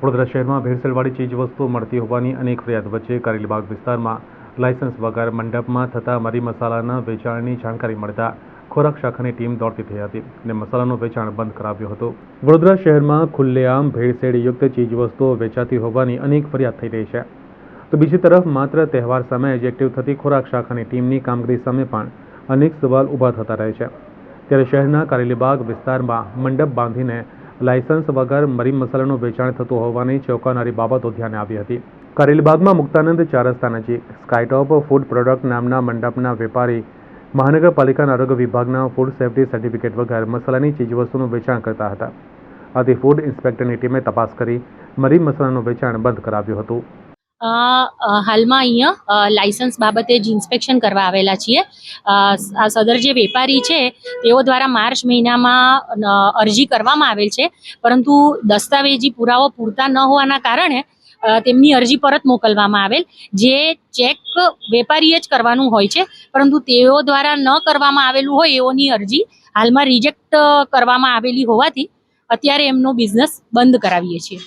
વડોદરા શહેરમાં ભેળસેળવાળી ચીજવસ્તુઓ મળતી હોવાની અનેક ફરિયાદ વચ્ચે કારેલીબાગ વિસ્તારમાં લાયસન્સ વગર મંડપમાં થતા મરી મસાલાના વેચાણની જાણકારી મળતા ખોરાક શાખાની ટીમ દોડતી થઈ હતી અને મસાલાનું વેચાણ બંધ કરાવ્યું હતું. વડોદરા શહેરમાં ખુલ્લેઆમ ભેળસેળયુક્ત ચીજવસ્તુઓ વેચાતી હોવાની અનેક ફરિયાદ થઈ રહી છે. તો બીજી તરફ માત્ર તહેવાર સમયે જ એક્ટિવ થતી ખોરાક શાખાની ટીમની કામગીરી સામે પણ અનેક સવાલ ઊભા થતા રહે છે. ત્યારે શહેરના કારેલીબાગ વિસ્તારમાં મંડપ બાંધીને લાયસન્સ વગર મરી મસાલાનું વેચાણ થતું હોવાની ચોંકાવનારી બાબતો ધ્યાને આવી હતી. કારેલીબાગમાં મુક્તાનંદ ચાર રસ્તા નજીક સ્કાયટોપ ફૂડ પ્રોડક્ટ નામના મંડપના વેપારી મહાનગરપાલિકાના આરોગ્ય વિભાગના ફૂડ સેફ્ટી સર્ટિફિકેટ વગર મસાલાની ચીજવસ્તુનું વેચાણ કરતા હતા. આથી ફૂડ ઇન્સ્પેક્ટરની ટીમે તપાસ કરી મરી મસાલાનું વેચાણ બંધ કરાવ્યું હતું. હાલમાં અહીંયા લાયસન્સ બાબતે જ ઇન્સ્પેક્શન કરવા આવેલા છીએ. આ સદર જે વેપારી છે તેઓ દ્વારા માર્ચ મહિનામાં અરજી કરવામાં આવેલ છે, પરંતુ દસ્તાવેજી પુરાવો પૂરતા ન હોવાના કારણે તેમની અરજી પરત મોકલવામાં આવેલ, જે ચેક વેપારીએ જ કરવાનું હોય છે, પરંતુ તેઓ દ્વારા ન કરવામાં આવેલું હોય એઓની અરજી હાલમાં રિજેક્ટ કરવામાં આવેલી હોવાથી અત્યારે એમનો બિઝનેસ બંધ કરાવીએ છીએ.